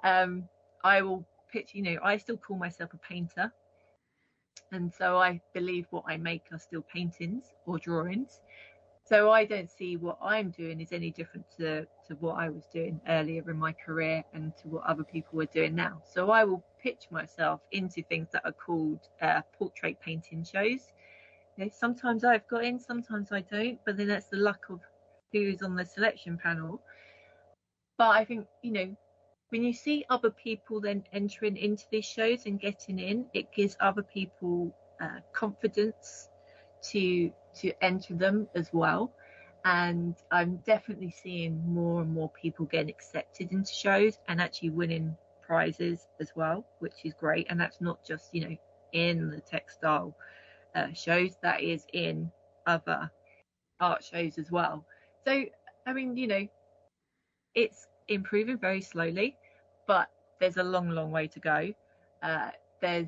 I will pitch, I still call myself a painter. And so I believe what I make are still paintings or drawings. So I don't see what I'm doing is any different to what I was doing earlier in my career and to what other people are doing now. So I will pitch myself into things that are called portrait painting shows. Sometimes I've got in, sometimes I don't, but then that's the luck of who's on the selection panel. But I think, when you see other people then entering into these shows and getting in, it gives other people confidence to enter them as well. And I'm definitely seeing more and more people getting accepted into shows and actually winning prizes as well, which is great. And that's not just, in the textile shows, that is in other art shows as well. So, I mean, it's improving very slowly, but there's a long way to go. There's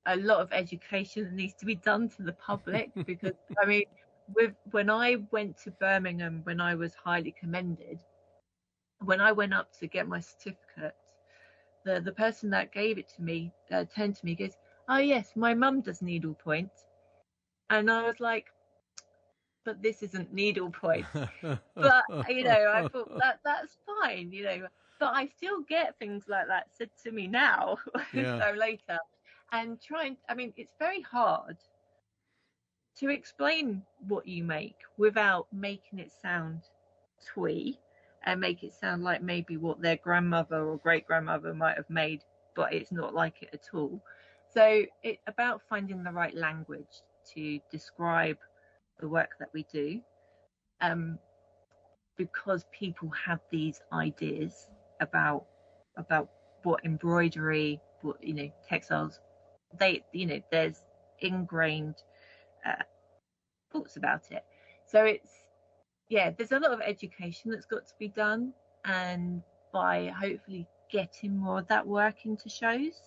a lot of education that needs to be done to the public because, I mean, when I went to Birmingham, when I was highly commended, when I went up to get my certificate, the person that gave it to me turned to me and goes, "Oh yes, my mum does needlepoint," and I was like, "But this isn't needlepoint." But I thought that's fine, but I still get things like that said to me now. Yeah. So later, and it's very hard to explain what you make without making it sound twee and make it sound like maybe what their grandmother or great grandmother might have made, but it's not like it at all. So it's about finding the right language to describe the work that we do, because people have these ideas about what embroidery, what textiles, there's ingrained thoughts about it. So there's a lot of education that's got to be done, and by hopefully getting more of that work into shows,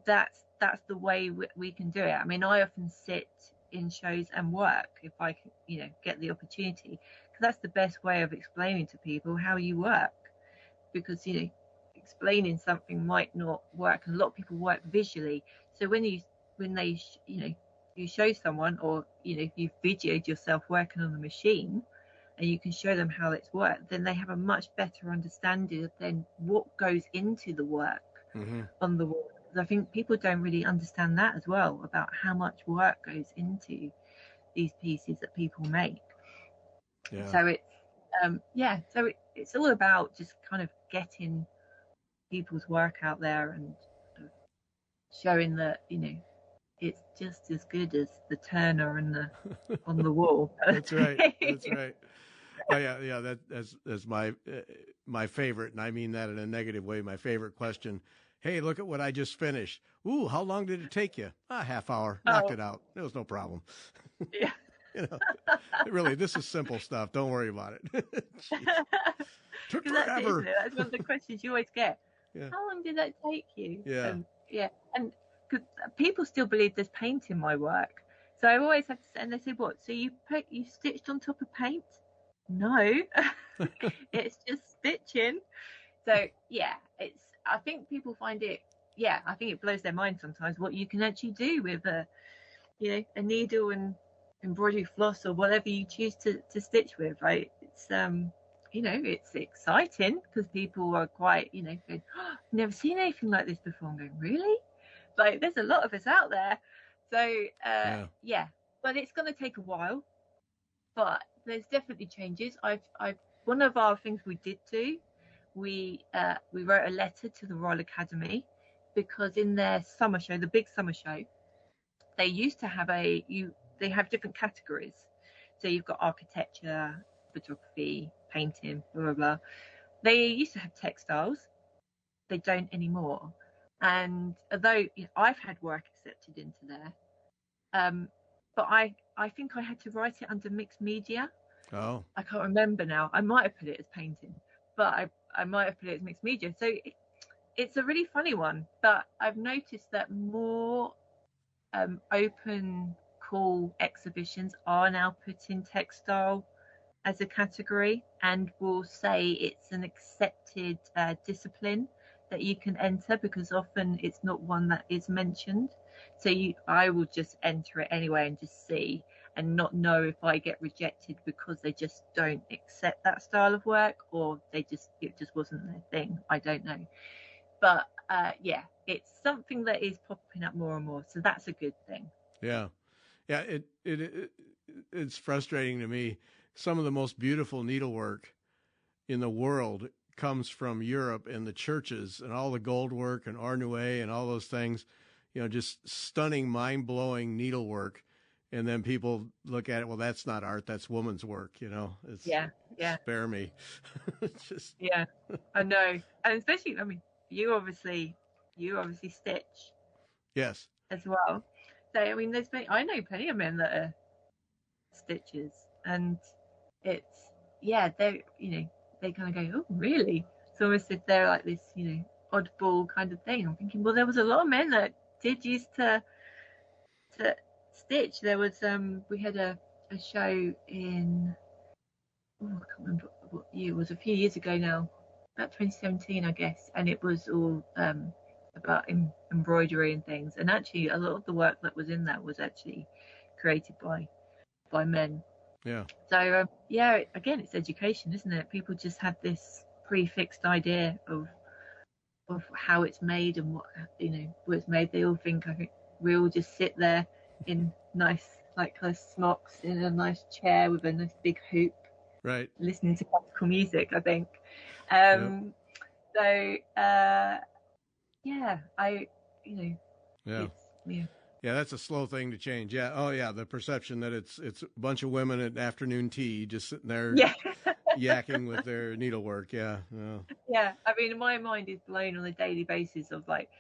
that's the way we can do it. I mean, I often sit in shows and work if I can, get the opportunity, because that's the best way of explaining to people how you work, because explaining something might not work, and a lot of people work visually. So when they you show someone, or you've videoed yourself working on the machine and you can show them how it's worked, then they have a much better understanding of then what goes into the work on the wall. I think people don't really understand that as well, about how much work goes into these pieces that people make. Yeah. So it's all about just kind of getting people's work out there and showing that it's just as good as the Turner and the on the wall. That's right. That's right. Oh yeah. That's my favorite, and I mean that in a negative way. My favorite question. Hey, look at what I just finished. Ooh, how long did it take you? A half hour. Knocked it out. It was no problem. Yeah. Really, this is simple stuff. Don't worry about it. Took forever. That's one of the questions you always get. Yeah. How long did that take you? Yeah. And because people still believe there's paint in my work, so I always have to say, and they say, "What? So you stitched on top of paint?" No, it's just stitching. So yeah, I think people find it. Yeah, I think it blows their mind sometimes what you can actually do with a needle and embroidery floss or whatever you choose to stitch with. Right? It's it's exciting because people are quite going, "Oh, I've never seen anything like this before." I'm going, "Really?" Like, there's a lot of us out there. So But it's going to take a while. But there's definitely changes. One of our things we did do, we wrote a letter to the Royal Academy, because in their summer show, the big summer show, they used to have they have different categories. So you've got architecture, photography, painting, blah blah blah. They used to have textiles. They don't anymore. And although I've had work accepted into there, but I think I had to write it under mixed media. Oh, I can't remember now. I might have put it as painting, but I might have put it as mixed media. So it's a really funny one. But I've noticed that more open call exhibitions are now putting textile as a category, and will say it's an accepted discipline that you can enter, because often it's not one that is mentioned. So I will just enter it anyway and just see, and not know if I get rejected because they just don't accept that style of work, or it just wasn't their thing. I don't know. But yeah, it's something that is popping up more and more, so that's a good thing. yeah. It's frustrating to me. Some of the most beautiful needlework in the world comes from Europe and the churches, and all the gold work and Art Noué and all those things, just stunning, mind-blowing needlework. And then people look at it, well, that's not art, that's woman's work, It's, yeah. Spare me. Just... Yeah, I know. And especially, I mean, you obviously stitch. Yes. As well. So, I mean, I know plenty of men that are stitchers, and it's, they kind of go, oh, really? It's almost if they're like this, oddball kind of thing. I'm thinking, well, there was a lot of men that did used to stitch. There was, we had a show in, I can't remember what year it was, a few years ago now, about 2017, I guess, and it was all about embroidery and things. And actually, a lot of the work that was in that was actually created by men. Yeah. So again, it's education, isn't it? People just have this prefixed idea of how it's made and what it's made. They all think, I think we all just sit there in nice, like, kind of smocks in a nice chair with a nice big hoop, right, listening to classical music, I think. Yep. So Yeah, that's a slow thing to change. Yeah. Oh, yeah. The perception that it's a bunch of women at afternoon tea just sitting there yakking with their needlework. Yeah. Yeah. I mean, my mind is blown on a daily basis of like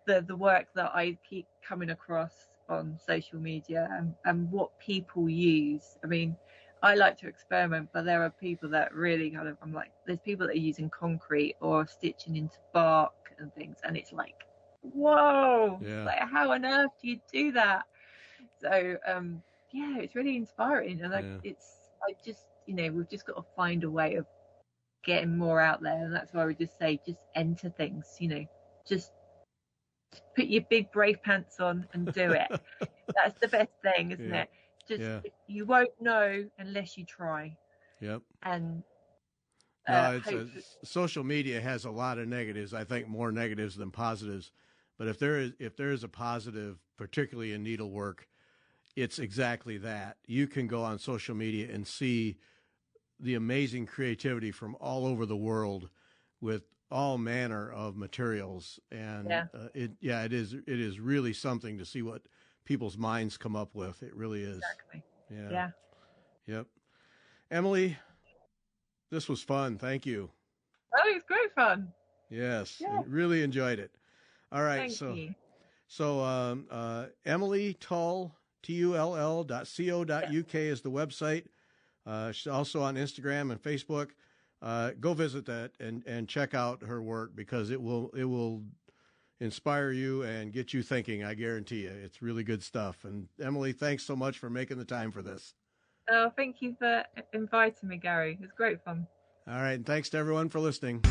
the work that I keep coming across on social media and what people use. I mean, I like to experiment, but there are people that really kind of, I'm like, there's people that are using concrete or stitching into bark and things, and it's like, whoa, like, how on earth do you do that? So it's really inspiring, and we've just got to find a way of getting more out there, and that's why we just say, just enter things, just put your big brave pants on and do it. That's the best thing, isn't it? Just you won't know unless you try. Yep. And social media has a lot of negatives. I think more negatives than positives. But if there is a positive, particularly in needlework, it's exactly that. You can go on social media and see the amazing creativity from all over the world with all manner of materials, and it is really something to see what people's minds come up with. It really is. Exactly. Yeah. Yep. Emily, this was fun. Thank you. Oh, it's great fun. Yes, really enjoyed it. All right, Thank you. So Emily Tull, tull.co.uk is the website. She's also on Instagram and Facebook. Go visit that and check out her work, because it will inspire you and get you thinking. I guarantee you, it's really good stuff. And Emily, thanks so much for making the time for this. Oh, thank you for inviting me, Gary. It was great fun. All right, and thanks to everyone for listening.